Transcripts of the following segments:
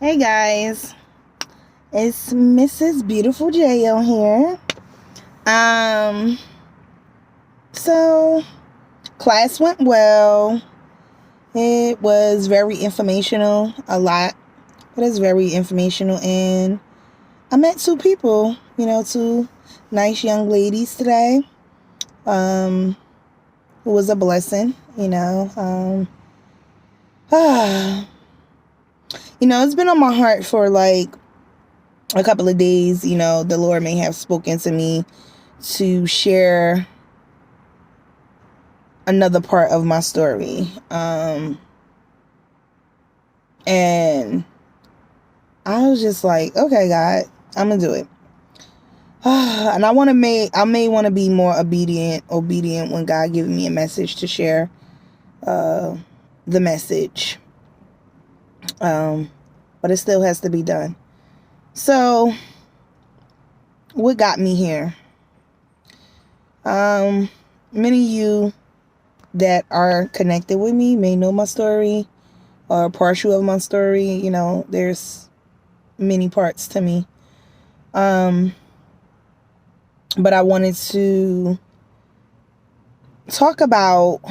Hey guys, it's Mrs. Beautiful J on here. Um, so class went well. It was very informational, a lot, but it's very informational. And I met two people, two nice young ladies today. It was a blessing, it's been on my heart for like a couple of days. The Lord may have spoken to me to share another part of my story. And I was just like, okay, God, I'm gonna do it. And I may want to be more obedient when God gives me a message to share the message. But it still has to be done. So, what got me here? Many of you that are connected with me may know my story or partial of my story. There's many parts to me. But I wanted to talk about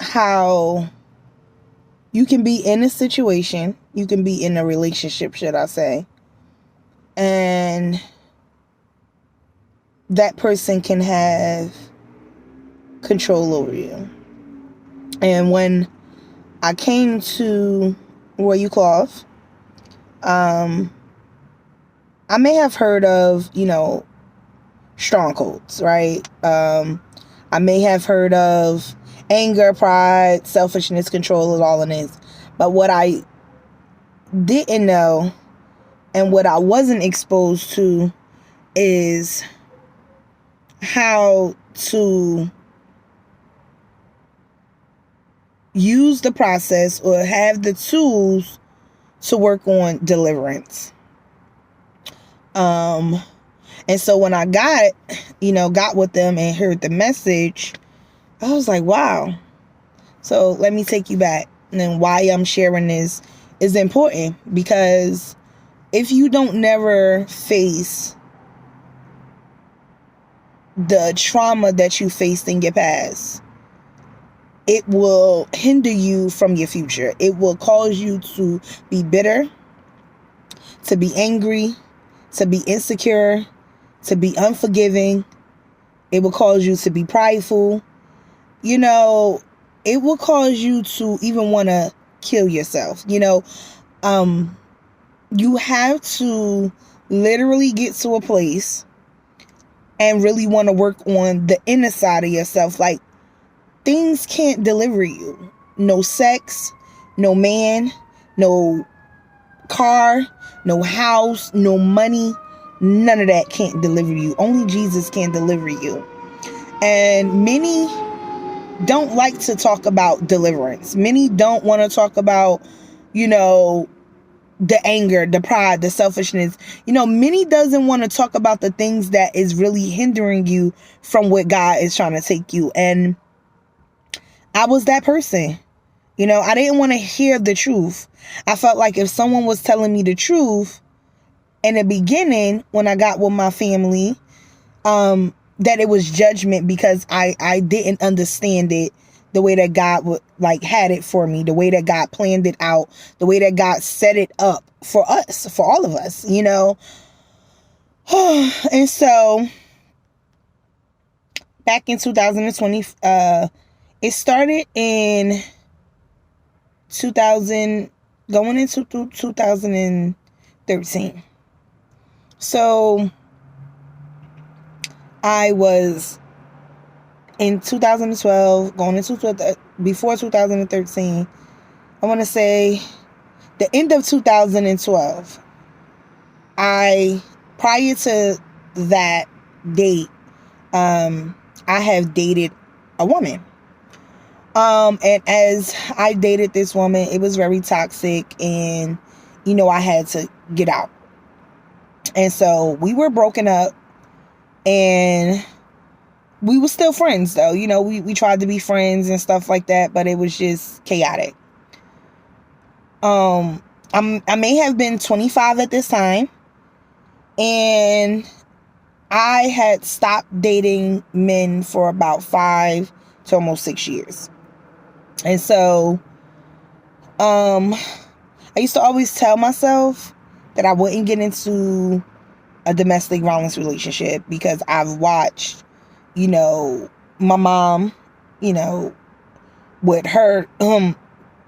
how you can be in a situation, you can be in a relationship, should I say, and that person can have control over you. And when I came to Royal Cloth, I may have heard of, strongholds, right? I may have heard of anger, pride, selfishness, control, and all of this. But what I didn't know and what I wasn't exposed to is how to use the process or have the tools to work on deliverance. And so when I got with them and heard the message, I was like, wow. So let me take you back. And then why I'm sharing this is important, because if you don't never face the trauma that you faced in your past, it will hinder you from your future. It will cause you to be bitter, to be angry, to be insecure, to be unforgiving. It will cause you to be prideful. It will cause you to even want to kill yourself. You have to literally get to a place and really want to work on the inner side of yourself. Like, things can't deliver you. No sex, no man, no car, no house, no money. None of that can't deliver you. Only Jesus can deliver you. And many don't like to talk about deliverance. Many don't want to talk about, the anger, the pride, the selfishness. Many doesn't want to talk about the things that is really hindering you from what God is trying to take you. And I was that person. I didn't want to hear the truth. I felt like if someone was telling me the truth in the beginning, when I got with my family, that it was judgment because I didn't understand it the way that God would had it for me, the way that God planned it out, the way that God set it up for us, for all of us, And so back in 2020, it started in 2000, going into 2013. So I was in 2012, going into before 2013. I want to say the end of 2012. Prior to that date, I have dated a woman. And as I dated this woman, it was very toxic, and I had to get out. And so we were broken up, and we were still friends though. We tried to be friends and stuff like that, but it was just chaotic. I may have been 25 at this time, and I had stopped dating men for about 5 to almost 6 years. And so, I used to always tell myself that I wouldn't get into a domestic violence relationship because I've watched, my mom, with her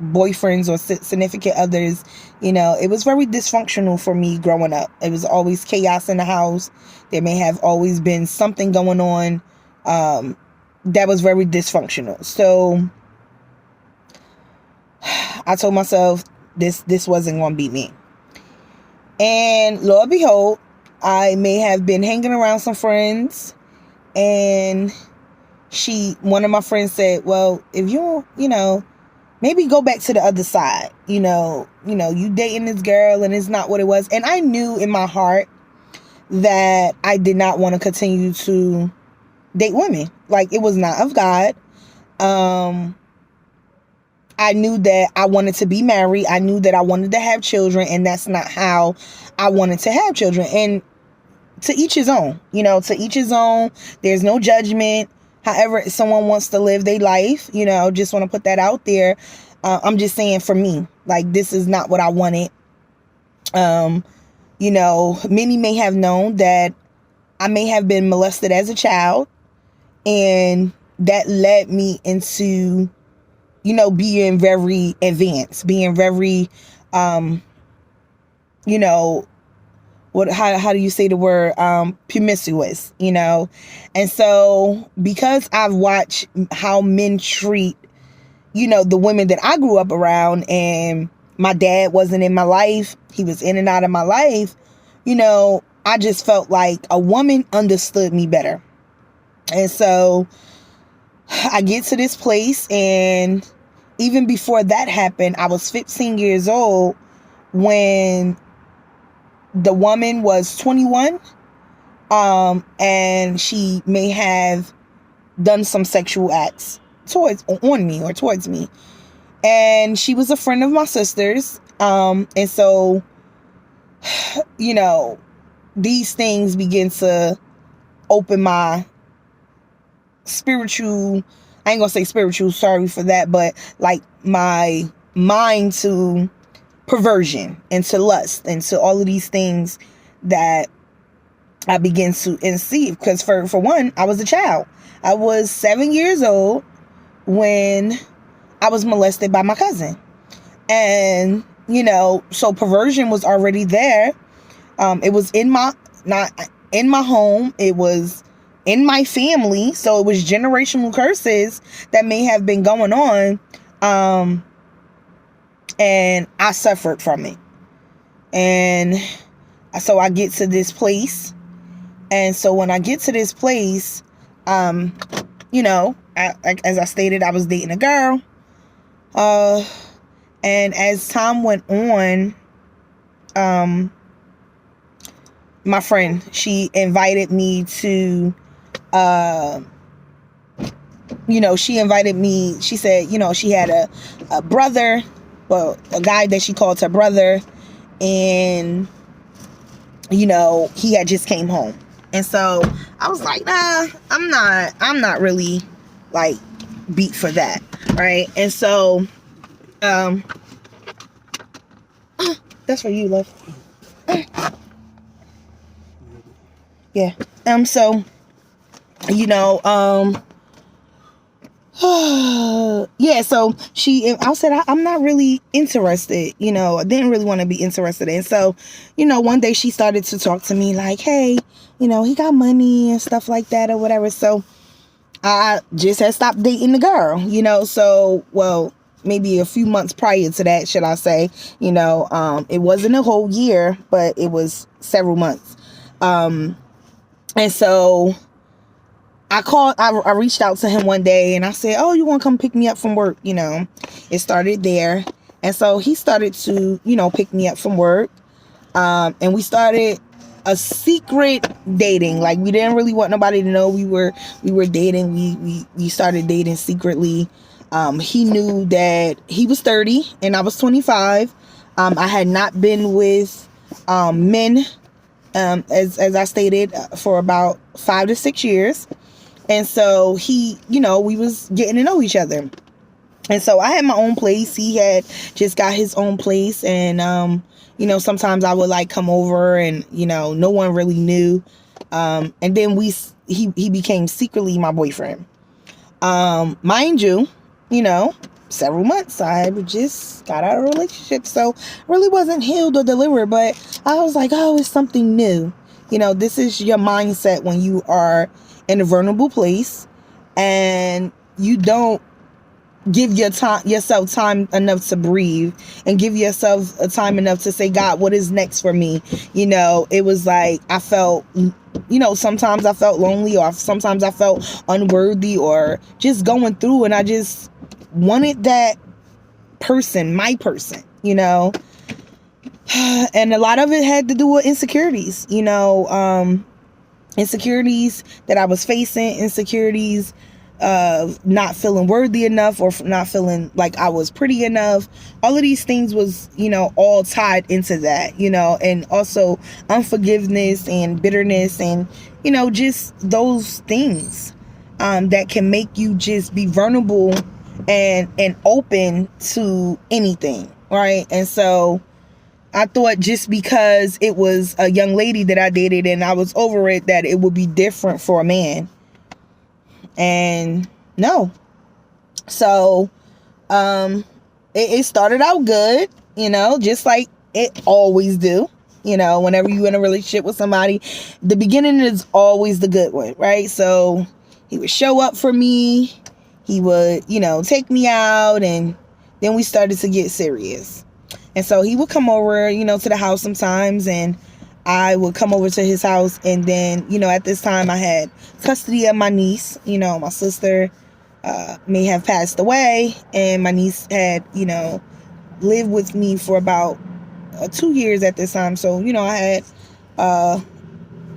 boyfriends or significant others. It was very dysfunctional for me growing up. It was always chaos in the house. There may have always been something going on that was very dysfunctional. So I told myself this wasn't going to be me. And lo and behold, I may have been hanging around some friends, and one of my friends said, well, if you maybe go back to the other side, you dating this girl and it's not what it was. And I knew in my heart that I did not want to continue to date women. Like, it was not of God. I knew that I wanted to be married. I knew that I wanted to have children, and that's not how I wanted to have children. And to each his own, to each his own. There's no judgment. However someone wants to live their life, just want to put that out there. I'm just saying, for me, like, this is not what I wanted. Many may have known that I may have been molested as a child, and that led me into, being very advanced, being very, how do you say the word, promiscuous, and so because I've watched how men treat, the women that I grew up around, and my dad wasn't in my life, he was in and out of my life, I just felt like a woman understood me better. And so I get to this place, and even before that happened, I was 15 years old when the woman was 21, and she may have done some sexual acts towards me. And she was a friend of my sister's. And so, these things begin to open my spiritual, I ain't gonna say spiritual, sorry for that, but like my mind to perversion and to lust and to all of these things that I began to see. Because for one, I was a child. I was 7 years old when I was molested by my cousin. And, so perversion was already there. It was not in my home. It was in my family. So it was generational curses that may have been going on. And I suffered from it. And so I get to this place. And so when I get to this place, as I stated, I was dating a girl. And as time went on, my friend, she invited me to, she said, she had a brother, well, a guy that she called her brother, and, he had just came home. And so I was like, nah, I'm not really like beat for that. Right. And so, that's for you, love. Yeah. So, yeah, so I said, I'm not really interested, I didn't really want to be interested. And so, one day she started to talk to me like, hey, he got money and stuff like that or whatever. So I just had stopped dating the girl, so, well, maybe a few months prior to that, should I say, it wasn't a whole year, but it was several months. And so I reached out to him one day and I said, oh, you want to come pick me up from work? It started there. And so he started to, pick me up from work. And we started a secret dating. Like, we didn't really want nobody to know we were dating. We started dating secretly. He knew that he was 30 and I was 25. I had not been with men, as I stated, for about 5 to 6 years. And so he, we was getting to know each other. And so I had my own place. He had just got his own place. And, sometimes I would like come over and, no one really knew. And then he became secretly my boyfriend. Mind you, several months I just got out of a relationship. So I really wasn't healed or delivered, but I was like, oh, it's something new. This is your mindset when you are in a vulnerable place and you don't give yourself time enough to breathe and give yourself a time enough to say, God, what is next for me? It was like I felt, sometimes I felt lonely, or sometimes I felt unworthy, or just going through, and I just wanted that person, my person, and a lot of it had to do with insecurities, insecurities that I was facing, insecurities of not feeling worthy enough, or not feeling like I was pretty enough. All of these things was, all tied into that, and also unforgiveness and bitterness and, just those things that can make you just be vulnerable and open to anything, right? And so I thought just because it was a young lady that I dated and I was over it, that it would be different for a man. And no. So it started out good, just like it always do. Whenever you're in a relationship with somebody, the beginning is always the good one, right? So he would show up for me. He would, take me out, and then we started to get serious. And so he would come over, to the house sometimes, and I would come over to his house. And then, at this time I had custody of my niece. My sister may have passed away, and my niece had, lived with me for about 2 years at this time. So, I had,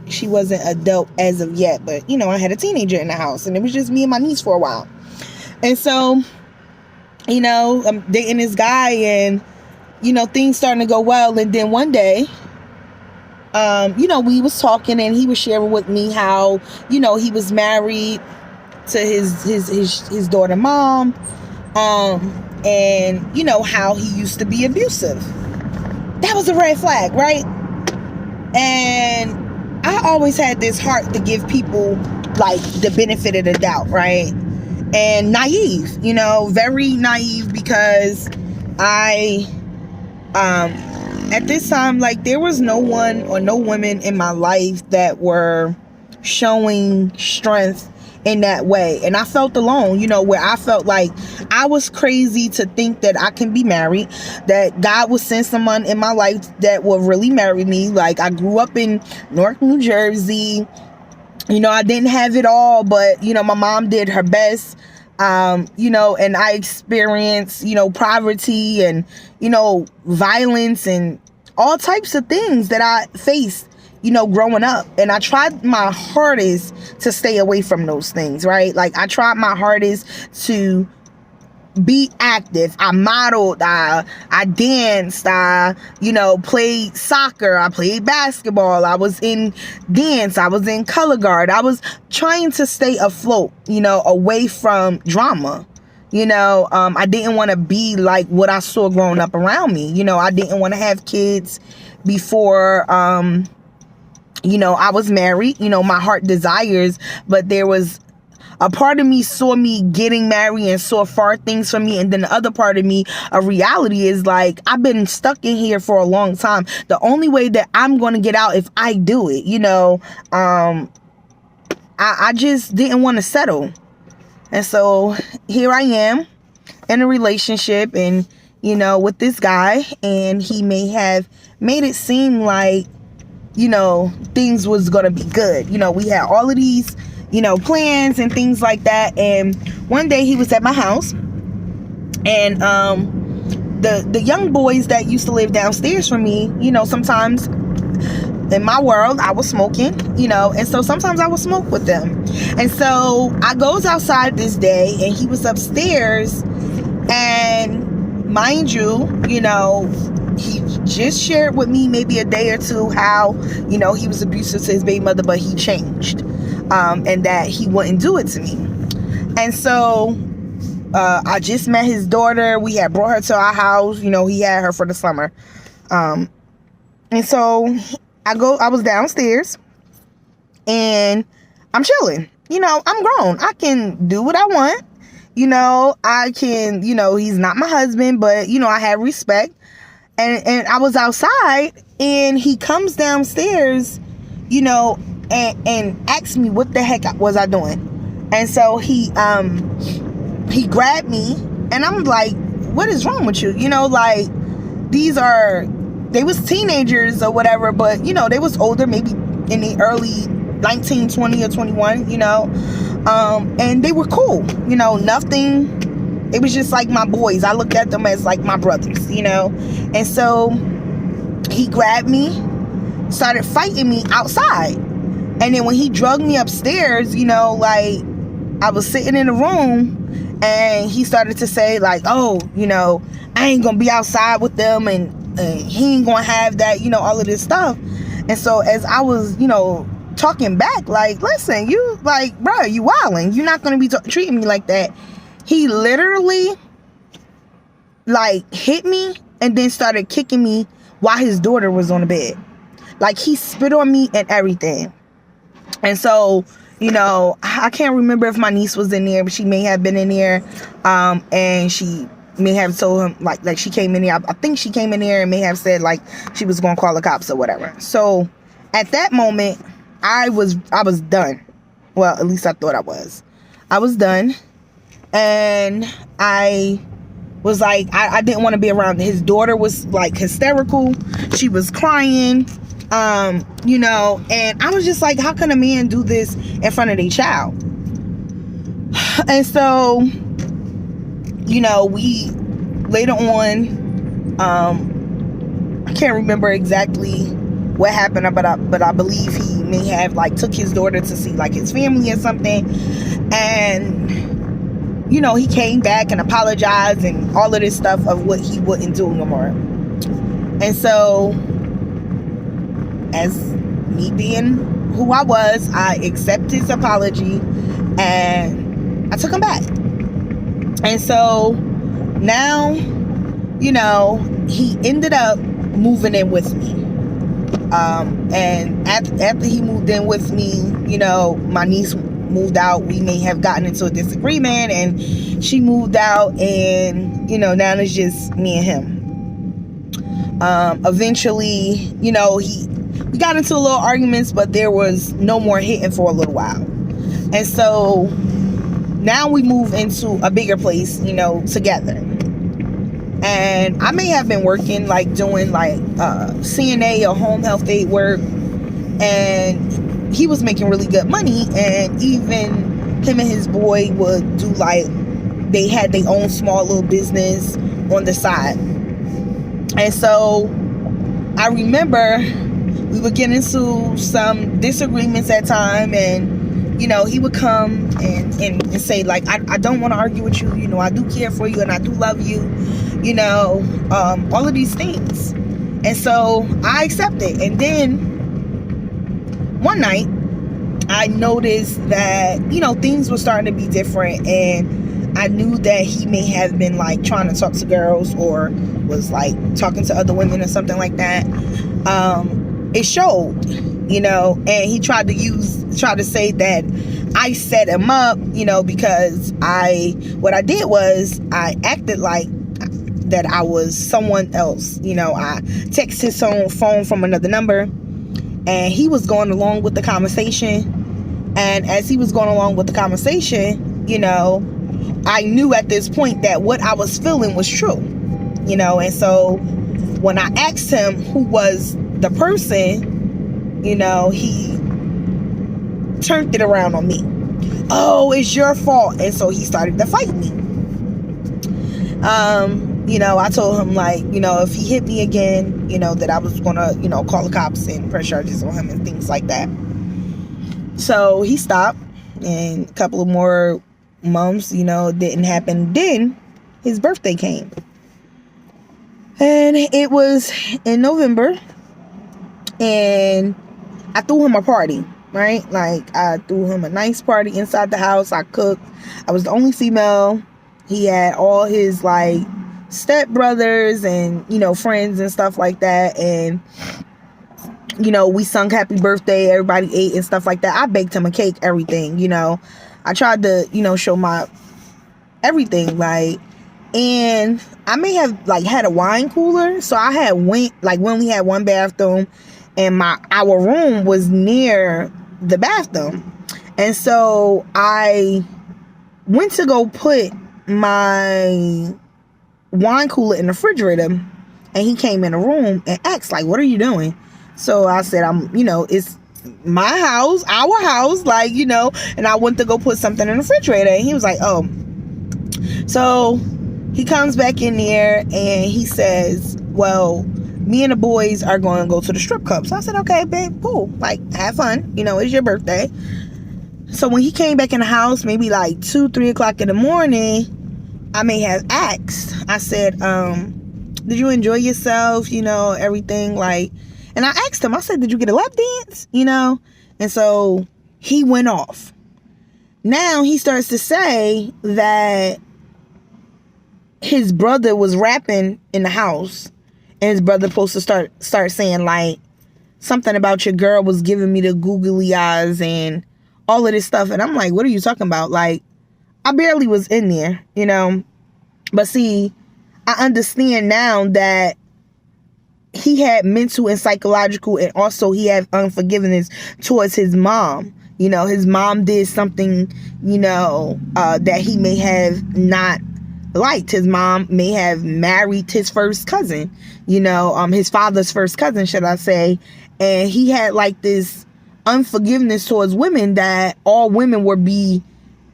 she wasn't adult as of yet, but, I had a teenager in the house, and it was just me and my niece for a while. And so, I'm dating this guy, and, things starting to go well. And then one day, we was talking, and he was sharing with me how, he was married to his daughter mom, and, how he used to be abusive. That was a red flag, right? And I always had this heart to give people, like, the benefit of the doubt, right? And naive, very naive, because I, at this time, like, there was no one or no women in my life that were showing strength in that way. And I felt alone, where I felt like I was crazy to think that I can be married, that God would send someone in my life that would really marry me. Like, I grew up in Newark, New Jersey. I didn't have it all, but, my mom did her best. And I experienced, poverty and, violence and all types of things that I faced, growing up. And I tried my hardest to stay away from those things, right? Like, I tried my hardest to be active. I modeled, I danced, I, played soccer, I played basketball, I was in dance, I was in color guard. I was trying to stay afloat, away from drama. I didn't want to be like what I saw growing up around me. I didn't want to have kids before, I was married. My heart desires, but there was a part of me saw me getting married and saw far things from me. And then the other part of me, a reality, is like, I've been stuck in here for a long time. The only way that I'm going to get out if I do it, I just didn't want to settle. And so here I am in a relationship and, with this guy, and he may have made it seem like, things was going to be good. We had all of these, plans and things like that. And one day he was at my house, and the young boys that used to live downstairs from me, sometimes in my world I was smoking, and so sometimes I would smoke with them. And so I goes outside this day, and he was upstairs, and mind you, he just shared with me maybe a day or two how, you know, he was abusive to his baby mother, but he changed, and that he wouldn't do it to me. And so I just met his daughter. We had brought her to our house. You know, he had her for the summer. And so I was downstairs and I'm chilling. You know, I'm grown. I can do what I want. You know, I can, you know, he's not my husband, but, you know, I have respect. And I was outside and he comes downstairs, you know, and asks me what the heck was I doing. And so he grabbed me and I'm like, what is wrong with you? You know, like, they was teenagers or whatever, but, you know, they was older, maybe in the early 19, 20 or 21, you know, and they were cool, you know, nothing. It was just like my boys. I looked at them as like my brothers, you know. And so he grabbed me, started fighting me outside. And then when he drugged me upstairs, you know, like, I was sitting in the room and he started to say like, oh, you know, I ain't gonna be outside with them and he ain't gonna have that, you know, all of this stuff. And so as I was, you know, talking back, like, listen, you, like, bro, you wilding. You're not gonna be treating me like that. He literally, like, hit me and then started kicking me while his daughter was on the bed. Like, he spit on me and everything. And so, you know, I can't remember if my niece was in there, but she may have been in there. And she may have told him, like she came in there. I think she came in there and may have said, like, she was going to call the cops or whatever. So, at that moment, I was done. Well, at least I thought I was. I was done. And I was like, I didn't want to be around. His daughter was like hysterical. She was crying, you know, and I was just like, how can a man do this in front of their child? And so, you know, we later on, I can't remember exactly what happened, but I believe he may have like took his daughter to see like his family or something. And you know, he came back and apologized and all of this stuff of what he wouldn't do no more. And so, as me being who I was, I accepted his apology and I took him back. And so, now, you know, he ended up moving in with me. And after he moved in with me, you know, my niece moved out. We may have gotten into a disagreement and she moved out, and you know, now it's just me and him. Eventually, you know, we got into a little arguments, but there was no more hitting for a little while. And so now we move into a bigger place, you know, together. And I may have been working, like doing like CNA or home health aid work, and he was making really good money. And even him and his boy would do like, they had their own small little business on the side. And so I remember we would get into some disagreements at time, and you know, he would come and say like, I don't want to argue with you, you know, I do care for you and I do love you, you know, all of these things. And so I accepted. And then one night I noticed that, you know, things were starting to be different, and I knew that he may have been like trying to talk to girls or was like talking to other women or something like that. It showed, you know, and he tried to say that I set him up, you know, because what I did was I acted like that I was someone else. You know, I texted his phone from another number, and he was going along with the conversation. And as he was going along with the conversation, you know, I knew at this point that what I was feeling was true, you know. And so when I asked him who was the person, you know, he turned it around on me. Oh, it's your fault. And so he started to fight me. You know, I told him, like, you know, if he hit me again, you know, that I was gonna, you know, call the cops and press charges on him and things like that. So he stopped, and a couple of more months, you know, didn't happen. Then his birthday came. And it was in November, and I threw him a party, right? Like, I threw him a nice party inside the house. I cooked. I was the only female. He had all his, like, stepbrothers and, you know, friends and stuff like that. And, you know, we sung happy birthday. Everybody ate and stuff like that. I baked him a cake, everything, you know. I tried to, you know, show my everything, like, and I may have, like, had a wine cooler. So I had we only had one bathroom, and our room was near the bathroom. And so I went to go put my wine cooler in the refrigerator, and he came in the room and asked, like, what are you doing? So I said, you know, it's my house, our house, like, you know, and I went to go put something in the refrigerator. And he was like, oh. So he comes back in there and he says, well, me and the boys are going to go to the strip club. So I said, okay, babe, cool. Like, have fun. You know, it's your birthday. So when he came back in the house, maybe like 2-3 o'clock in the morning, I may have asked, I said, did you enjoy yourself? You know, everything, like, and I asked him, I said, did you get a lap dance? You know? And so he went off. Now he starts to say that his brother was rapping in the house, and his brother supposed to start saying, like, something about your girl was giving me the googly eyes and all of this stuff. And I'm like, what are you talking about? Like, I barely was in there, you know? But see, I understand now that he had mental and psychological, and also he had unforgiveness towards his mom. You know, his mom did something, you know, that he may have not liked. His mom may have married his first cousin, you know, his father's first cousin, should I say. And he had, like, this unforgiveness towards women, that all women would be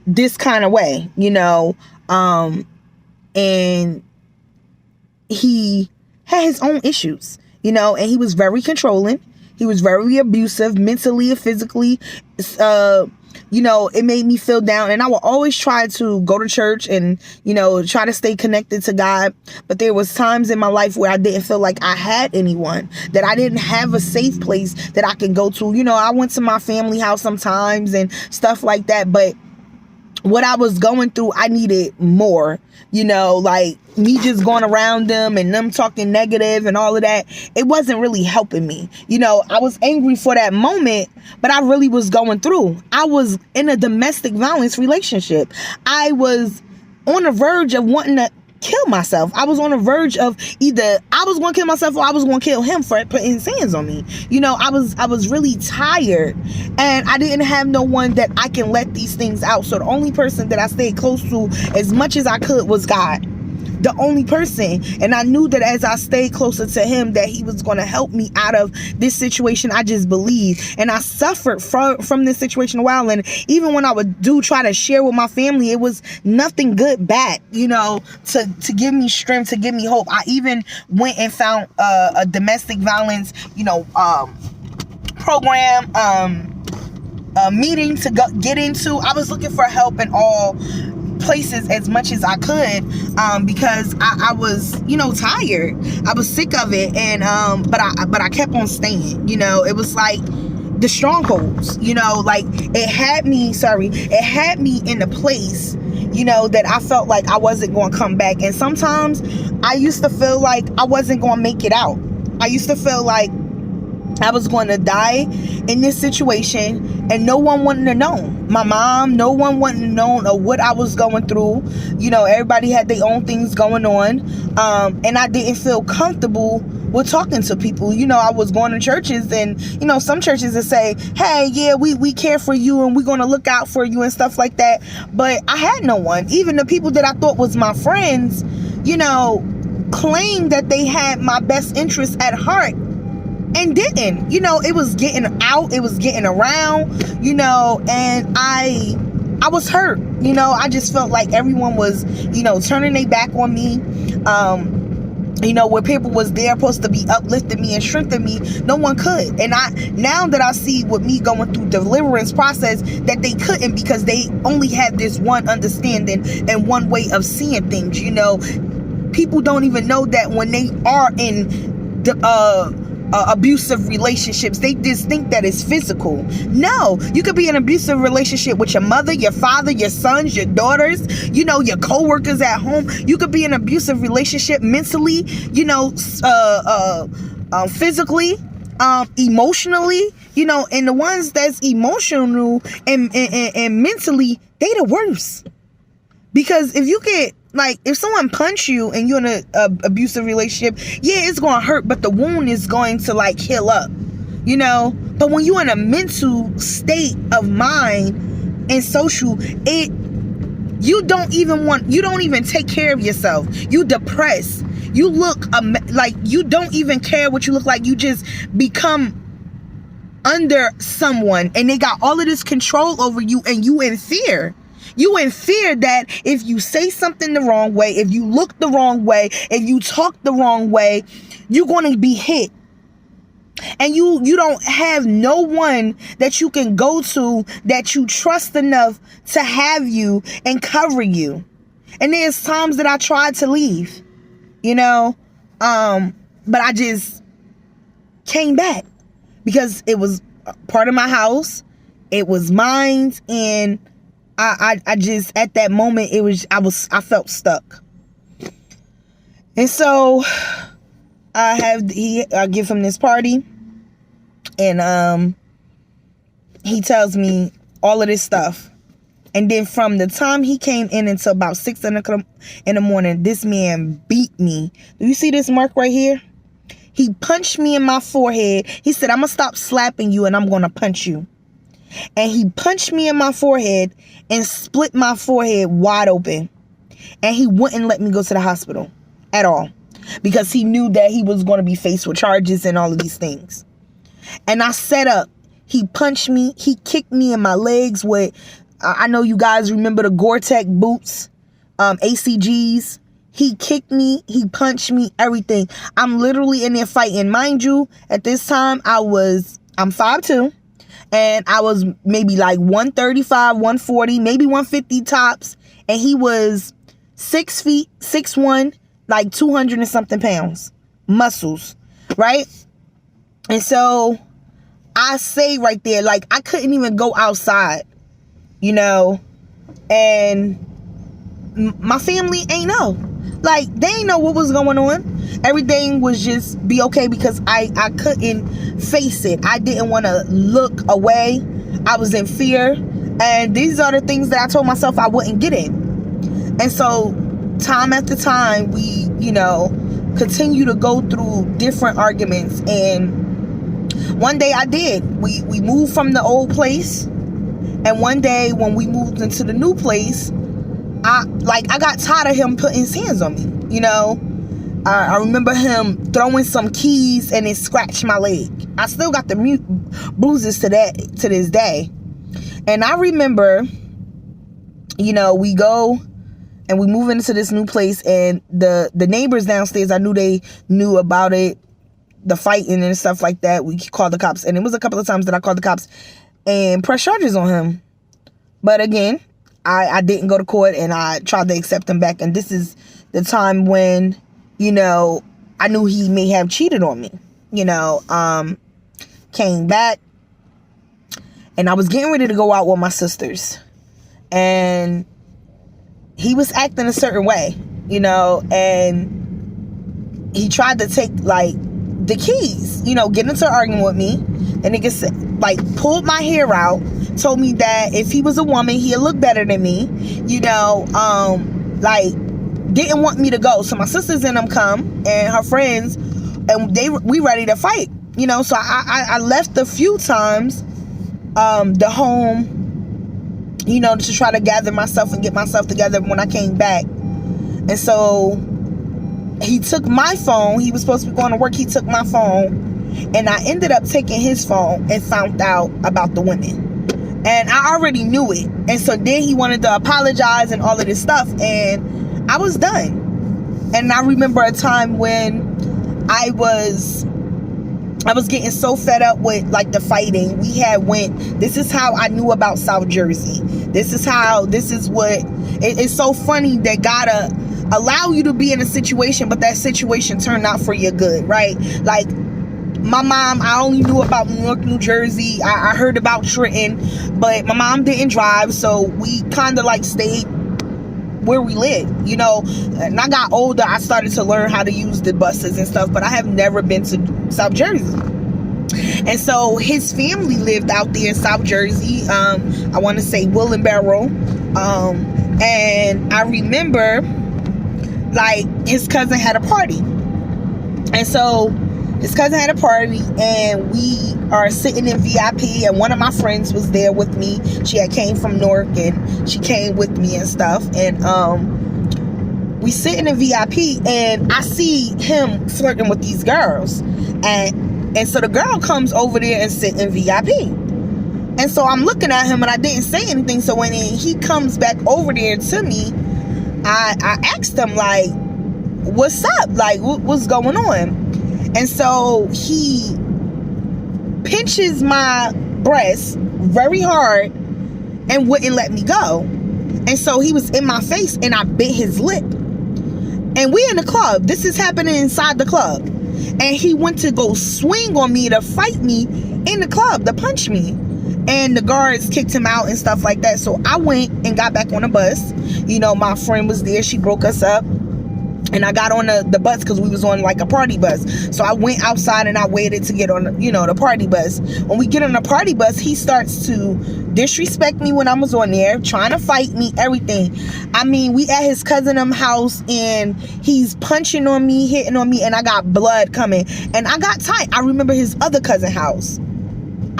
this kind of way, you know. And he had his own issues, you know, and he was very controlling. He was very abusive, mentally and physically. You know, it made me feel down. And I would always try to go to church and, you know, try to stay connected to God. But there was times in my life where I didn't feel like I had anyone, that I didn't have a safe place that I can go to. You know, I went to my family house sometimes and stuff like that. But what I was going through, I needed more, you know, like, me just going around them and them talking negative and all of that. It wasn't really helping me. You know, I was angry for that moment, but I really was going through. I was in a domestic violence relationship. I was on the verge of wanting to kill myself. I was on the verge of either I was going to kill myself or I was going to kill him for putting his hands on me. You know, I was really tired, and I didn't have no one that I can let these things out. So the only person that I stayed close to as much as I could was God. The only person. And I knew that as I stayed closer to him, that he was going to help me out of this situation. I just believed. And I suffered from this situation a while. And even when I would try to share with my family, it was nothing good back, you know, to give me strength, to give me hope. I even went and found a domestic violence, you know, program, a meeting to get into. I was looking for help in all places as much as I could, because I was, you know, tired. I was sick of it, and but I kept on staying. You know, it was like the strongholds, you know, like it had me in a place, you know, that I felt like I wasn't going to come back. And sometimes I used to feel like I wasn't going to make it out. I used to feel like I was going to die in this situation, and no one wanted to know. My mom, no one wanted to know of what I was going through. You know, everybody had their own things going on, and I didn't feel comfortable with talking to people. You know, I was going to churches, and, you know, some churches would say, hey, yeah, we care for you, and we're going to look out for you and stuff like that. But I had no one. Even the people that I thought was my friends, you know, claimed that they had my best interests at heart, and didn't. You know, it was getting out, it was getting around, you know, and I was hurt. You know, I just felt like everyone was, you know, turning their back on me. You know, where people was there supposed to be uplifting me and strengthening me, no one could. And now that I see with me going through deliverance process, that they couldn't, because they only had this one understanding and one way of seeing things. You know, people don't even know that when they are in the abusive relationships, they just think that it's physical. No, you could be in an abusive relationship with your mother, your father, your sons, your daughters, you know, your co-workers at home. You could be in an abusive relationship mentally, you know, physically, emotionally, you know, and the ones that's emotional and mentally, they the worst. Because if you get, like, if someone punch you and you're in an abusive relationship, yeah, it's going to hurt, but the wound is going to, like, heal up, you know? But when you're in a mental state of mind and social, you don't even take care of yourself. You depressed. You look like you don't even care what you look like. You just become under someone and they got all of this control over you, and you in fear. You in fear that if you say something the wrong way, if you look the wrong way, if you talk the wrong way, you're going to be hit. And you don't have no one that you can go to that you trust enough to have you and cover you. And there's times that I tried to leave, you know, but I just came back because it was part of my house. It was mine, and I just, at that moment, I felt stuck. And so I give him this party, and he tells me all of this stuff. And then from the time he came in until about 6 in the morning, this man beat me. Do you see this mark right here? He punched me in my forehead. He said, I'm going to stop slapping you and I'm going to punch you. And he punched me in my forehead and split my forehead wide open. And he wouldn't let me go to the hospital at all, because he knew that he was going to be faced with charges and all of these things. And I set up. He punched me. He kicked me in my legs with, I know you guys remember the Gore-Tex boots, ACGs. He kicked me. He punched me, everything. I'm literally in there fighting. Mind you, at this time, I'm 5'2". And I was maybe like 135, 140, maybe 150 tops. And he was 6 feet, 6'1", like 200 and something pounds. Muscles, right? And so I say right there, like, I couldn't even go outside, you know? And my family ain't know. Like, they ain't know what was going on. Everything was just be okay, because I couldn't face it. I didn't want to look away. I was in fear. And these are the things that I told myself I wouldn't get in. And so time after time, we, you know, continue to go through different arguments. And one day I did. We moved from the old place. And one day when we moved into the new place, I got tired of him putting his hands on me, you know. I remember him throwing some keys and it scratched my leg. I still got the bruises to this day. And I remember, you know, we go and we move into this new place, and the neighbors downstairs, I knew they knew about it, the fighting and stuff like that. We called the cops, and it was a couple of times that I called the cops and pressed charges on him. But again, I didn't go to court, and I tried to accept him back. And this is the time when, you know, I knew he may have cheated on me, you know. Came back, and I was getting ready to go out with my sisters, and he was acting a certain way, you know, and he tried to take, like, the keys, you know, get into an argument with me. And nigga said, like, pulled my hair out, told me that if he was a woman, he'd look better than me, you know, like, didn't want me to go. So my sisters and them come, and her friends, and we ready to fight, you know. So I left a few times the home, you know, to try to gather myself and get myself together when I came back. And so he took my phone. He was supposed to be going to work. He took my phone, and I ended up taking his phone and found out about the women. And I already knew it. And so then he wanted to apologize and all of this stuff, and I was done. And I remember a time when I was getting so fed up with, like, the fighting. We had this is how I knew about South Jersey. This is what, it's so funny that God allow you to be in a situation, but that situation turned out for your good, right? Like, my mom, I only knew about Newark, New Jersey. I heard about Trenton, but my mom didn't drive, so we kind of like stayed where we lived, you know. And I got older, I started to learn how to use the buses and stuff, but I have never been to South Jersey. And so his family lived out there in South Jersey. I want to say Willingboro. And I remember, like, his cousin had a party. And so his cousin had a party, and we are sitting in VIP, and one of my friends was there with me. She had came from Newark, and she came with me and stuff. And we sitting in VIP, and I see him flirting with these girls. And so the girl comes over there and sit in VIP. And so I'm looking at him, and I didn't say anything. So when he comes back over there to me, I asked him, like, what's up? Like, what's going on? And so he pinches my breast very hard and wouldn't let me go. And so he was in my face, and I bit his lip. And we in the club. This is happening inside the club. And he went to go swing on me to fight me in the club, to punch me. And the guards kicked him out and stuff like that. So I went and got back on the bus. You know, my friend was there. She broke us up. And I got on the bus because we was on like a party bus. So I went outside and I waited to get on, you know, the party bus. When we get on the party bus, he starts to disrespect me when I was on there, trying to fight me, everything. I mean, we at his cousin's house, and he's punching on me, hitting on me, and I got blood coming. And I got tight. I remember his other cousin's house.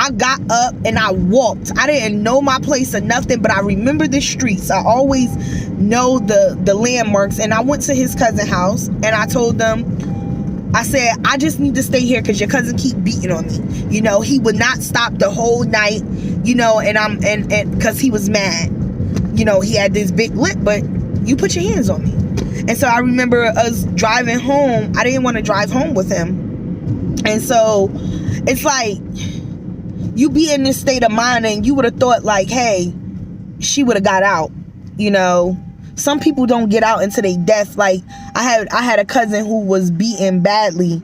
I got up and I walked. I didn't know my place or nothing, but I remember the streets. I always know the landmarks. And I went to his cousin's house, and I told them, I said, I just need to stay here because your cousin keep beating on me. You know, he would not stop the whole night, you know, and because he was mad. You know, he had this big lip, but you put your hands on me. And so I remember us driving home. I didn't want to drive home with him. And so it's like, you be in this state of mind, and you would have thought, like, hey, she would have got out. You know, some people don't get out until they death. Like, I had a cousin who was beaten badly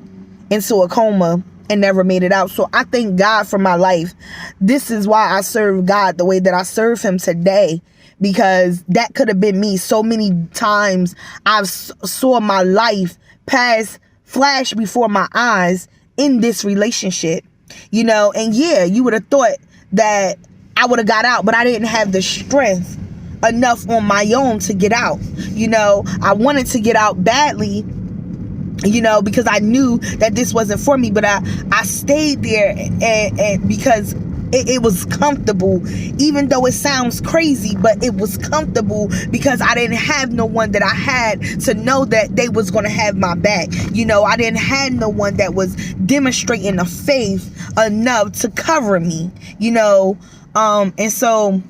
into a coma and never made it out. So I thank God for my life. This is why I serve God the way that I serve him today, because that could have been me. So many times I've saw my life flash before my eyes in this relationship. You know, and yeah, you would have thought that I would have got out, but I didn't have the strength enough on my own to get out. You know, I wanted to get out badly, you know, because I knew that this wasn't for me, but I stayed there and because it was comfortable, even though it sounds crazy, but it was comfortable because I didn't have no one that I had to know that they was going to have my back. You know, I didn't have no one that was demonstrating the faith enough to cover me, you know. And so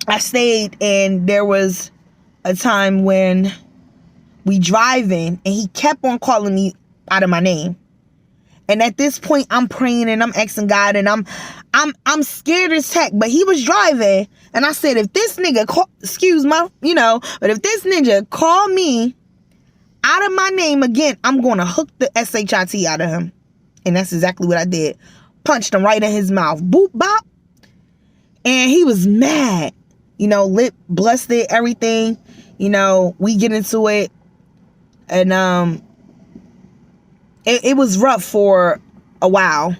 I stayed, and there was a time when we driving, and he kept on calling me out of my name. And at this point, I'm praying and I'm asking God, and I'm scared as heck. But he was driving, and I said, if this nigga but if this ninja call me out of my name again, I'm gonna hook the SHIT out of him. And that's exactly what I did. Punched him right in his mouth. Boop bop. And he was mad. You know, lip blusted, everything. You know, we get into it, and it was rough for a while.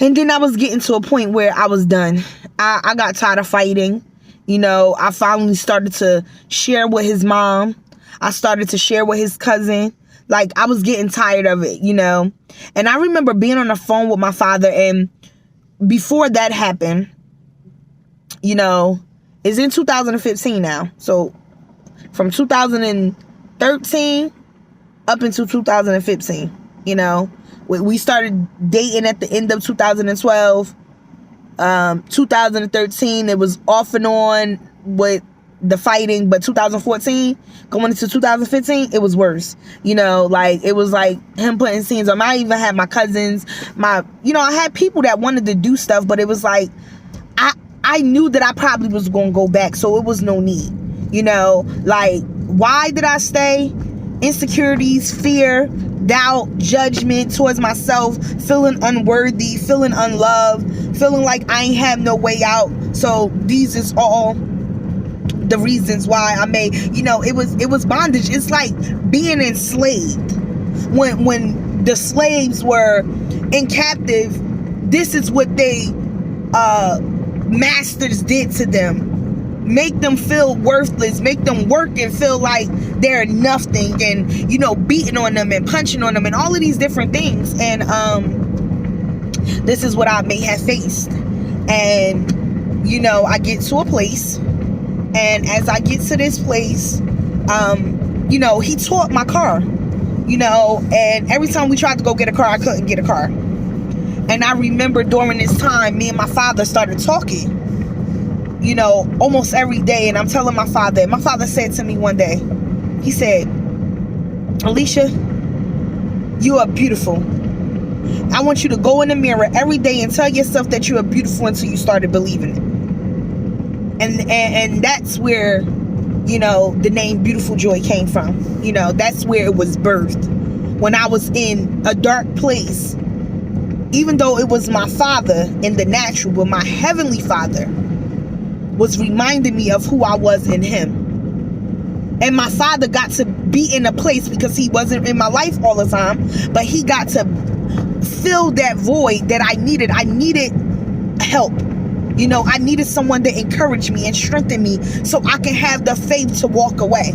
And then I was getting to a point where I was done. I got tired of fighting. You know, I finally started to share with his mom. I started to share with his cousin. Like, I was getting tired of it, you know. And I remember being on the phone with my father, and before that happened, you know, it's in 2015 now. So from 2013 up until 2015, you know, we started dating at the end of 2012. 2013, it was off and on with the fighting, but 2014 going into 2015, it was worse. You know, like, it was like him putting scenes on. I even had my cousins, I had people that wanted to do stuff, but it was like I knew that I probably was going to go back, so it was no need. Like, why did I stay? Insecurities, fear, doubt, judgment towards myself, feeling unworthy, feeling unloved, feeling like I ain't have no way out. So these is all the reasons why I made, it was bondage. It's like being enslaved. When the slaves were in captive, this is what they masters did to them. Make them feel worthless, make them work and feel like they're nothing, and beating on them and punching on them and all of these different things. And this is what I may have faced. And I get to a place, and as I get to this place, he taught my car, and every time we tried to go get a car, I couldn't get a car. And I remember during this time, me and my father started talking, almost every day. And I'm telling my father said to me one day, he said, Alicia, you are beautiful. I want you to go in the mirror every day and tell yourself that you are beautiful until you started believing it. And that's where, the name Beautiful Joy came from. That's where it was birthed. When I was in a dark place, even though it was my father in the natural, but my heavenly Father was reminding me of who I was in him. And my father got to be in a place, because he wasn't in my life all the time, but he got to fill that void that I needed. I needed help. I needed someone to encourage me and strengthen me so I can have the faith to walk away.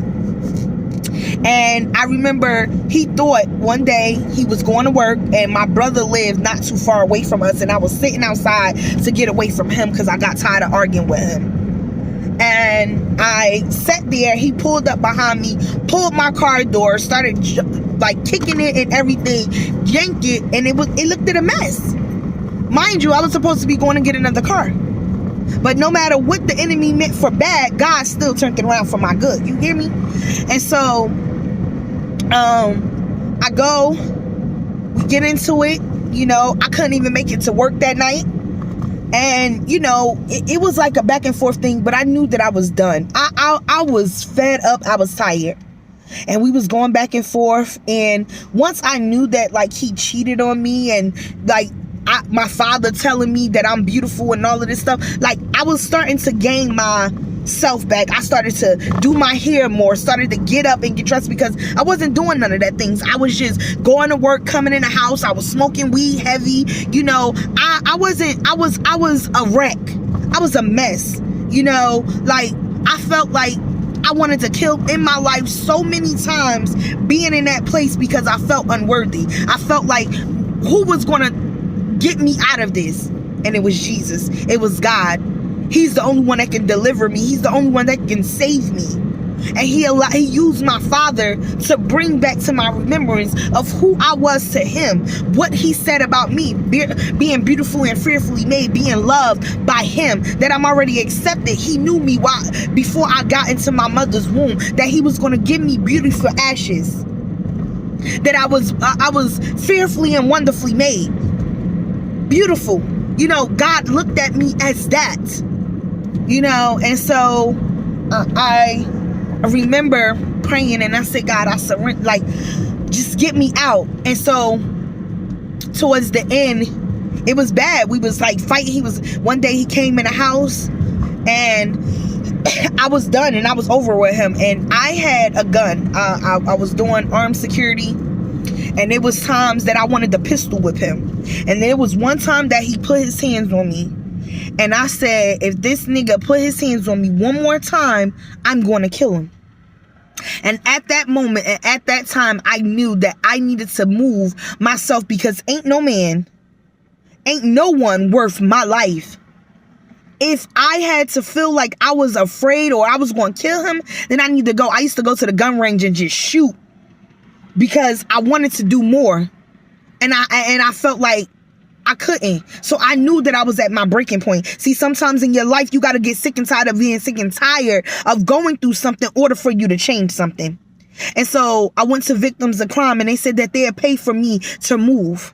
And I remember he thought one day he was going to work, and my brother lived not too far away from us, and I was sitting outside to get away from him because I got tired of arguing with him. And I sat there. He pulled up behind me, pulled my car door, started like kicking it and everything, yanked it, and it looked at a mess. Mind you, I was supposed to be going to get another car. But no matter what the enemy meant for bad, God still turned it around for my good. You hear me? And so I go, we get into it. I couldn't even make it to work that night. And, it was like a back and forth thing, but I knew that I was done. I was fed up. I was tired. And we was going back and forth. And once I knew that, like, he cheated on me, and, like, my father telling me that I'm beautiful and all of this stuff, like, I was starting to gain my self back. I started to do my hair more, started to get up and get dressed, because I wasn't doing none of that things. I was just going to work, coming in the house. I was smoking weed heavy. I was a wreck. I was a mess. Like, I felt like I wanted to kill in my life so many times being in that place, because I felt unworthy. I felt like, who was going to get me out of this? And it was Jesus. It was God. He's the only one that can deliver me. He's the only one that can save me. And he used my father to bring back to my remembrance of who I was to him, what he said about me, being beautifully and fearfully made, being loved by him, that I'm already accepted. He knew me before I got into my mother's womb, that he was going to give me beauty for ashes, that I was fearfully and wonderfully made, beautiful. God looked at me as that. And so I remember praying, and I said, God, I surrender, like, just get me out. And so towards the end, it was bad. We was like fighting. One day he came in the house, and I was done, and I was over with him. And I had a gun. I was doing armed security, and it was times that I wanted to pistol whip him. And there was one time that he put his hands on me, and I said, if this nigga put his hands on me one more time, I'm going to kill him. And at that moment, and at that time, I knew that I needed to move myself, because ain't no one worth my life. If I had to feel like I was afraid or I was going to kill him, then I need to go. I used to go to the gun range and just shoot, because I wanted to do more. And I felt like I couldn't. So I knew that I was at my breaking point. See, sometimes in your life, you got to get sick and tired of being sick and tired of going through something in order for you to change something. And so I went to Victims of Crime, and they said that they'd pay for me to move.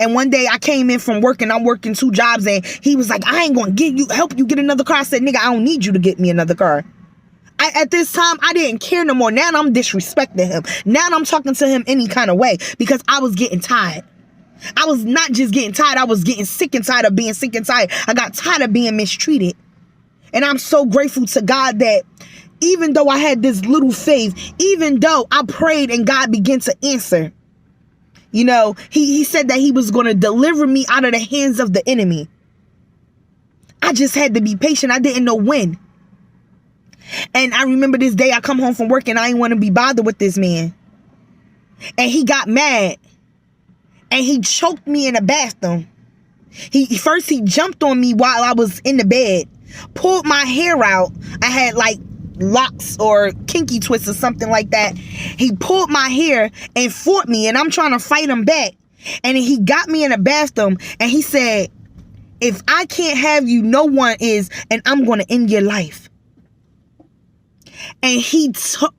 And one day I came in from work, and I'm working 2 jobs, and he was like, I ain't going to help you get another car. I said, nigga, I don't need you to get me another car. At this time, I didn't care no more. Now I'm disrespecting him. Now I'm talking to him any kind of way because I was getting tired. I was not just getting tired. I was getting sick and tired of being sick and tired. I got tired of being mistreated. And I'm so grateful to God that even though I had this little faith, even though I prayed and God began to answer, you know, he said that he was going to deliver me out of the hands of the enemy. I just had to be patient. I didn't know when. And I remember this day I come home from work and I didn't want to be bothered with this man. And he got mad. And he choked me in the bathroom. He jumped on me while I was in the bed. Pulled my hair out. I had like locks or kinky twists or something like that. He pulled my hair and fought me. And I'm trying to fight him back. And he got me in the bathroom. And he said, if I can't have you, no one is. And I'm going to end your life. And he choked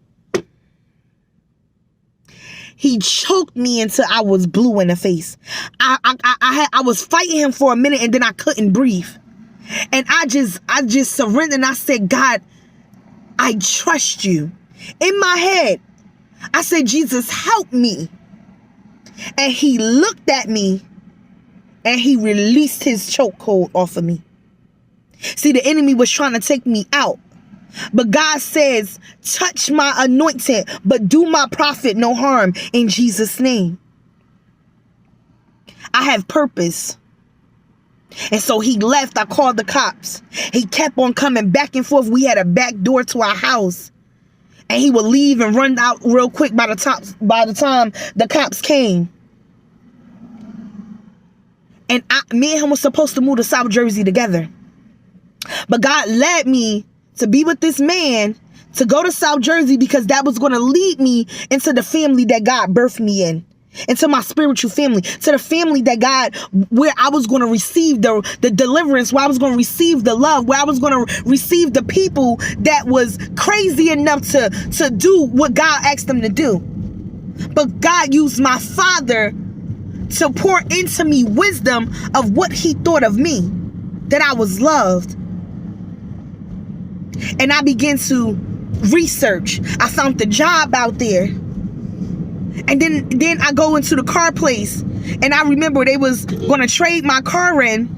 me until I was blue in the face. I was fighting him for a minute and then I couldn't breathe. And I just surrendered and I said, God, I trust you. In my head, I said, Jesus, help me. And he looked at me and he released his chokehold off of me. See, the enemy was trying to take me out. But God says, touch my anointed, but do my prophet no harm in Jesus' name. I have purpose. And so he left. I called the cops. He kept on coming back and forth. We had a back door to our house. And he would leave and run out real quick by the time the cops came. And me and him was supposed to move to South Jersey together. But God led me to be with this man, to go to South Jersey, because that was going to lead me into the family that God birthed me in, into my spiritual family, to the family that God, where I was going to receive the deliverance, where I was going to receive the love, where I was going to receive the people that was crazy enough to do what God asked them to do. But God used my father to pour into me wisdom of what he thought of me, that I was loved. And I began to research. I found the job out there. And then I go into the car place. And I remember they was going to trade my car in.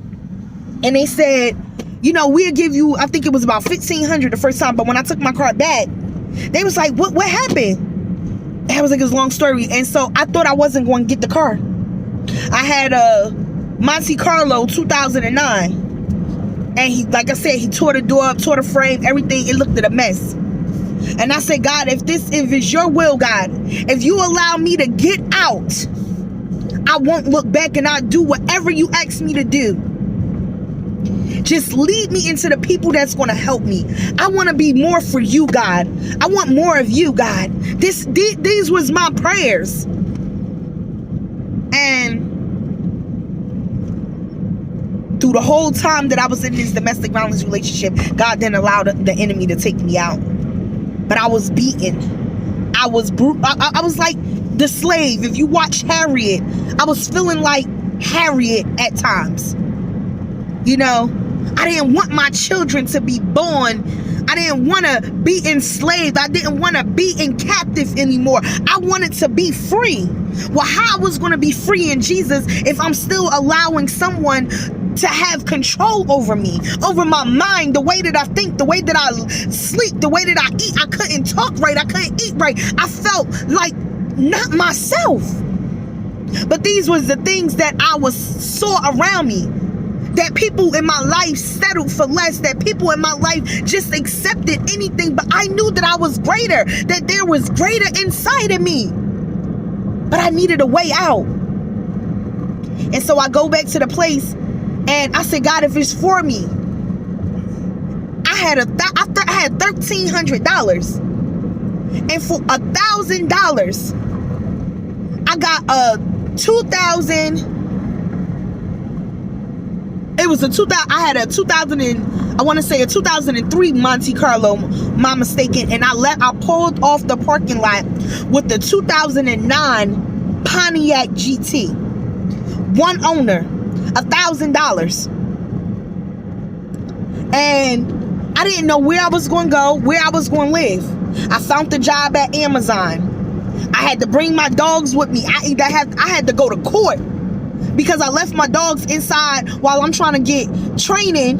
And they said, you know, we'll give you, I think it was about $1,500 the first time. But when I took my car back, they was like, what happened? And I was like, it's a long story. And so I thought I wasn't going to get the car. I had a Monte Carlo 2009. And he, like I said, he tore the door up, tore the frame, everything. It looked at a mess. And I said, God, if it's your will, God, if you allow me to get out, I won't look back and I'll do whatever you ask me to do. Just lead me into the people that's going to help me. I want to be more for you, God. I want more of you, God. These was my prayers. And through the whole time that I was in this domestic violence relationship, God didn't allow the enemy to take me out. But I was beaten. I was I was like the slave. If you watch Harriet, I was feeling like Harriet at times. You know, I didn't want my children to be born. I didn't want to be enslaved. I didn't want to be in captive anymore. I wanted to be free. Well, how I was going to be free in Jesus if I'm still allowing someone to have control over me, over my mind, the way that I think, the way that I sleep, the way that I eat. I couldn't talk right. I couldn't eat right. I felt like not myself. But these was the things that I saw around me. That people in my life settled for less. That people in my life just accepted anything. But I knew that I was greater. That there was greater inside of me. But I needed a way out. And so I go back to the place. And I said, God, if it's for me, I had $1,300, and for $1,000, I got a 2000. It was a 2000. I had a 2000 and I want to say a 2003 Monte Carlo, my mistaken, and I pulled off the parking lot with the 2009 Pontiac GT, one owner. $1,000. And I didn't know where I was going to go, where I was going to live. I found the job at Amazon. I had to bring my dogs with me. I had to go to court because I left my dogs inside while I'm trying to get training,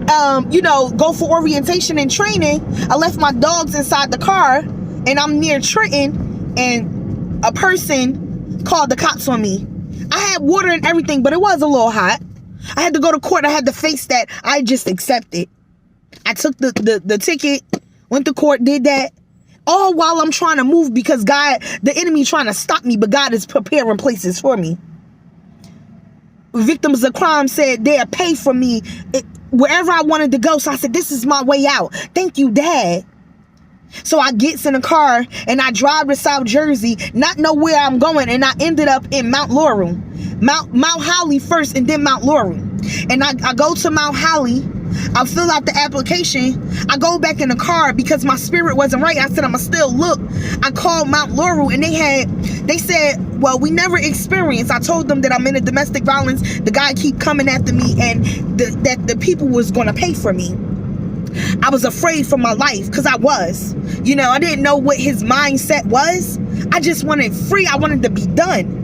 go for orientation and training. I left my dogs inside the car, and I'm near Trenton, and a person called the cops on me. I had water and everything, but it was a little hot. I had to go to court. I had to face that. I just accepted. I took the ticket, went to court, did that. All while I'm trying to move because God, the enemy trying to stop me, but God is preparing places for me. Victims of crime said they'll pay for me wherever I wanted to go. So I said, this is my way out. Thank you, Dad. So I gets in a car and I drive to South Jersey, not know where I'm going, and I ended up in Mount Laurel. Mount Holly first and then Mount Laurel. And I go to Mount Holly. I fill out the application. I go back in the car because my spirit wasn't right. I said, I'ma still look. I called Mount Laurel and they said, well, we never experienced. I told them that I'm in a domestic violence. The guy keep coming after me and that the people was going to pay for me. I was afraid for my life because I was. I didn't know what his mindset was. I just wanted free. I wanted to be done.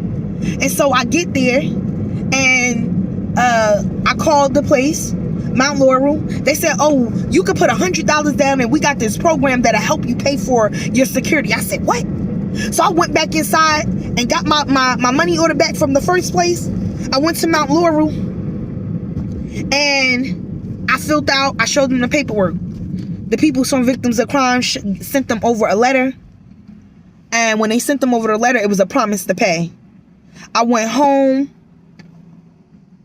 And so I get there and I called the place. Mount Laurel. They said, oh, you could put $100 down and we got this program that'll help you pay for your security. I said, what? So I went back inside and got my money order back from the first place. I went to Mount Laurel and I filled out, I showed them the paperwork. The people from Victims of Crime sent them over a letter. And when they sent them over the letter, it was a promise to pay. I went home.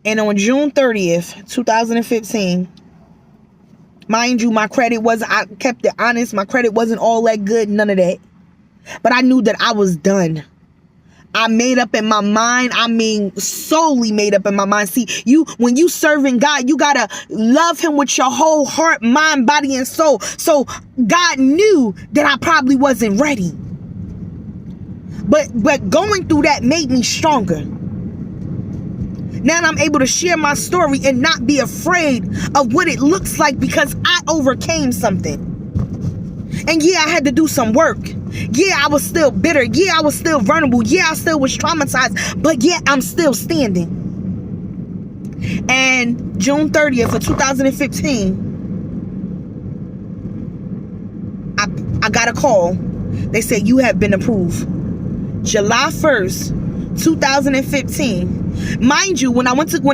And on June 30th, 2015, mind you, my credit wasn't, I kept it honest, my credit wasn't all that good, none of that. But I knew that I was done. I made up in my mind, solely made up in my mind. See, when you serving God, you gotta love him with your whole heart, mind, body, and soul. So God knew that I probably wasn't ready. But going through that made me stronger. Now I'm able to share my story and not be afraid of what it looks like because I overcame something. And yeah, I had to do some work. Yeah, I was still bitter. Yeah, I was still vulnerable. Yeah, I still was traumatized. But yeah, I'm still standing. And June 30th of 2015, I got a call. They said, you have been approved. July 1st, 2015. Mind you, when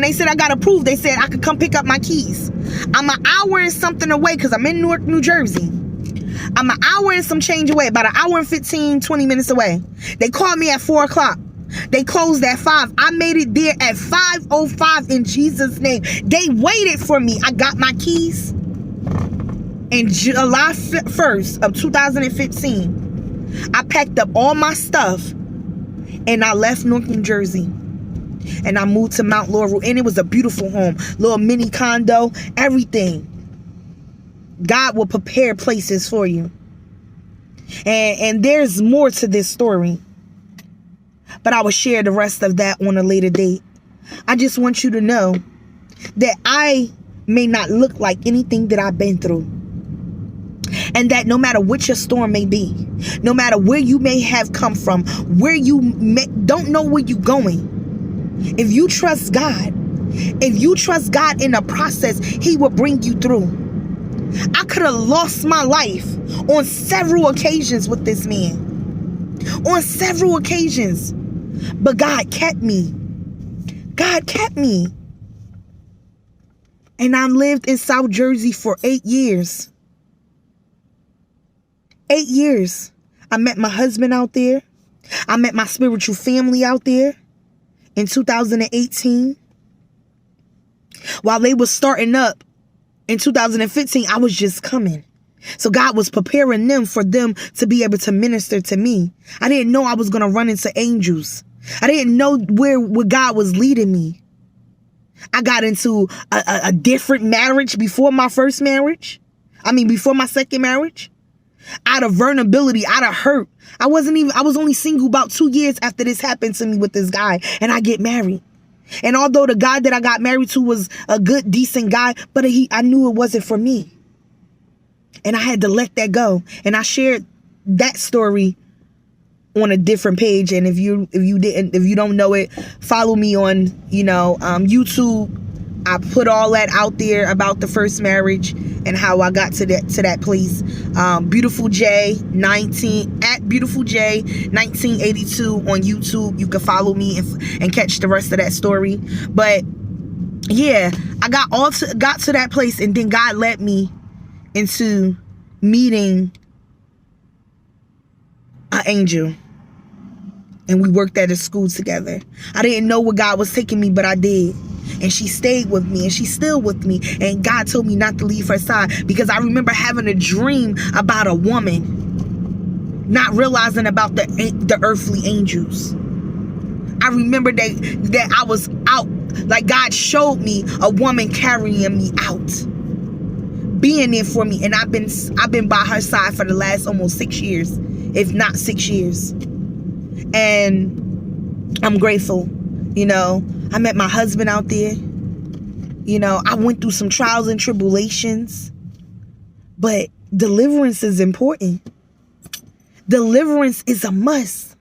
they said I got approved, they said I could come pick up my keys. I'm an hour and something away because I'm in Newark, New Jersey. I'm an hour and some change away, about an hour and 15, 20 minutes away. They called me at 4 o'clock. They closed at 5. I made it there at 5:05 in Jesus' name. They waited for me. I got my keys. And July 1st of 2015, I packed up all my stuff and I left Newark, New Jersey. And I moved to Mount Laurel, and it was a beautiful home, little mini condo, everything. God will prepare places for you. And there's more to this story, but I will share the rest of that on a later date. I just want you to know that I may not look like anything that I've been through. And that no matter what your storm may be, no matter where you may have come from, where you don't know where you're going, if you trust God in the process, he will bring you through. I could have lost my life on several occasions with this man. On several occasions. But God kept me. God kept me. And I lived in South Jersey for 8 years. 8 years. I met my husband out there. I met my spiritual family out there in 2018. While they were starting up in 2015, I was just coming. So God was preparing them for them to be able to minister to me. I didn't know I was going to run into angels. I didn't know where God was leading me. I got into a different marriage before my first marriage. Before my second marriage. Out of vulnerability, out of hurt. I was only single about 2 years after this happened to me with this guy, and I get married. And although the guy that I got married to was a good, decent guy, but I knew it wasn't for me. And I had to let that go. And I shared that story on a different page. And if you don't know it, follow me on, YouTube. I put all that out there about the first marriage and how I got to that place. Beautiful J 19 at Beautiful J 1982 on YouTube. You can follow me and catch the rest of that story. But yeah, I got to that place, and then God led me into meeting an angel, and we worked at a school together. I didn't know where God was taking me, but I did. And she stayed with me, and she's still with me. And God told me not to leave her side, because I remember having a dream about a woman, not realizing about the earthly angels. I remember that I was out, like God showed me a woman carrying me out, being there for me. And I've been by her side for the last almost 6 years, if not 6 years. And I'm grateful. I met my husband out there. I went through some trials and tribulations, but deliverance is important. Deliverance is a must.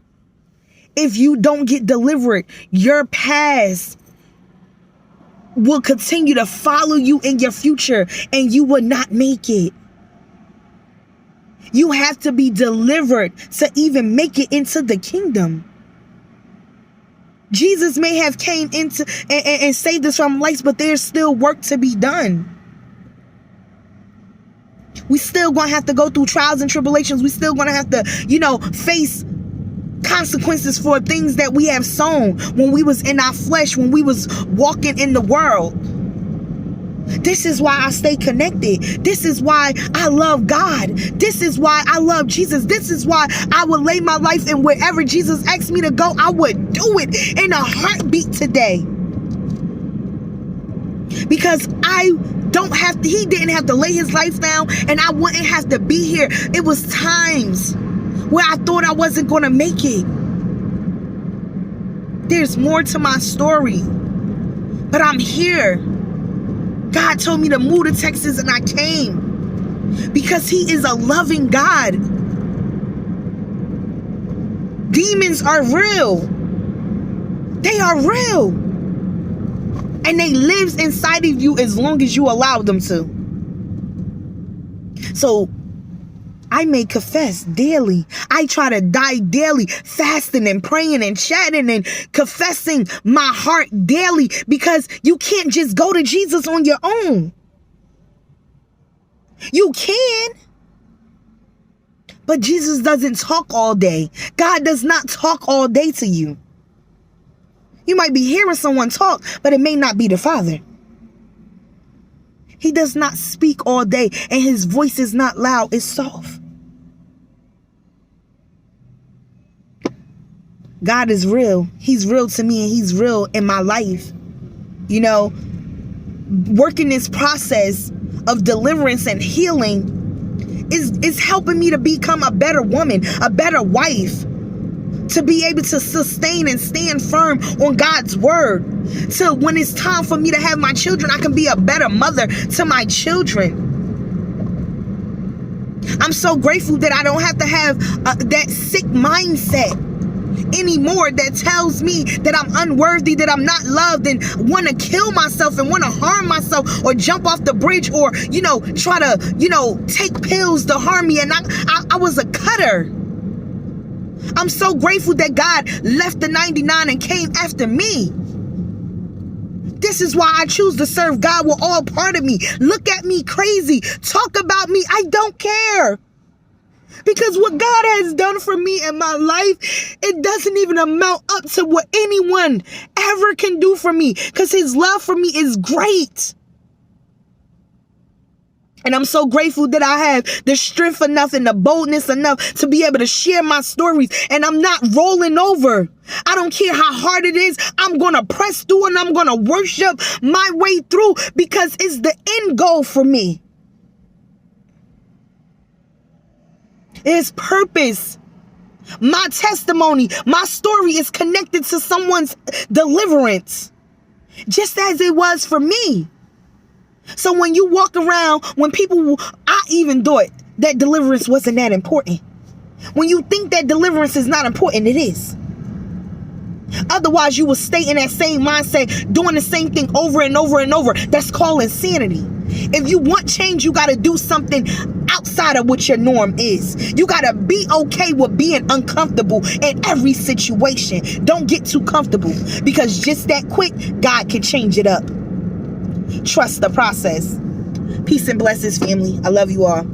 If you don't get delivered, your past will continue to follow you in your future, and you will not make it. You have to be delivered to even make it into the kingdom. Jesus may have came into and saved us from lights, but there's still work to be done. We still gonna have to go through trials and tribulations. We still gonna have to, face consequences for things that we have sown when we was in our flesh, when we was walking in the world. This is why I stay connected. This is why I love God. This is why I love Jesus. This is why I would lay my life in wherever Jesus asked me to go. I would do it in a heartbeat today. Because he didn't have to lay his life down, and I wouldn't have to be here. It was times where I thought I wasn't going to make it. There's more to my story, but I'm here. God told me to move to Texas, and I came because he is a loving God. Demons are real. They are real. And they live inside of you as long as you allow them to. So I may confess daily. I try to die daily, fasting and praying and chatting and confessing my heart daily, because you can't just go to Jesus on your own. You can, but Jesus doesn't talk all day. God does not talk all day to you. You might be hearing someone talk, but it may not be the Father. He does not speak all day, and his voice is not loud, it's soft. God is real. He's real to me, and he's real in my life. Working this process of deliverance and healing is helping me to become a better woman, a better wife, to be able to sustain and stand firm on God's word. So when it's time for me to have my children, I can be a better mother to my children. I'm so grateful that I don't have to have that sick mindset anymore that tells me that I'm unworthy, that I'm not loved, and want to kill myself and want to harm myself, or jump off the bridge, or try to take pills to harm me. And I was a cutter. I'm so grateful that God left the 99 and came after me. This is why I choose to serve God with all part of me. Look at me crazy, talk about me, I don't care. Because what God has done for me in my life, it doesn't even amount up to what anyone ever can do for me. Because his love for me is great. And I'm so grateful that I have the strength enough and the boldness enough to be able to share my stories. And I'm not rolling over. I don't care how hard it is. I'm going to press through, and I'm going to worship my way through, because it's the end goal for me. It's purpose. My testimony, my story is connected to someone's deliverance, just as it was for me. So when you walk around, I even thought that deliverance wasn't that important. When you think that deliverance is not important, it is. Otherwise, you will stay in that same mindset, doing the same thing over and over and over. That's called insanity. If you want change, you got to do something outside of what your norm is. You got to be okay with being uncomfortable in every situation. Don't get too comfortable, because just that quick, God can change it up. Trust the process. Peace and blessings, family. I love you all.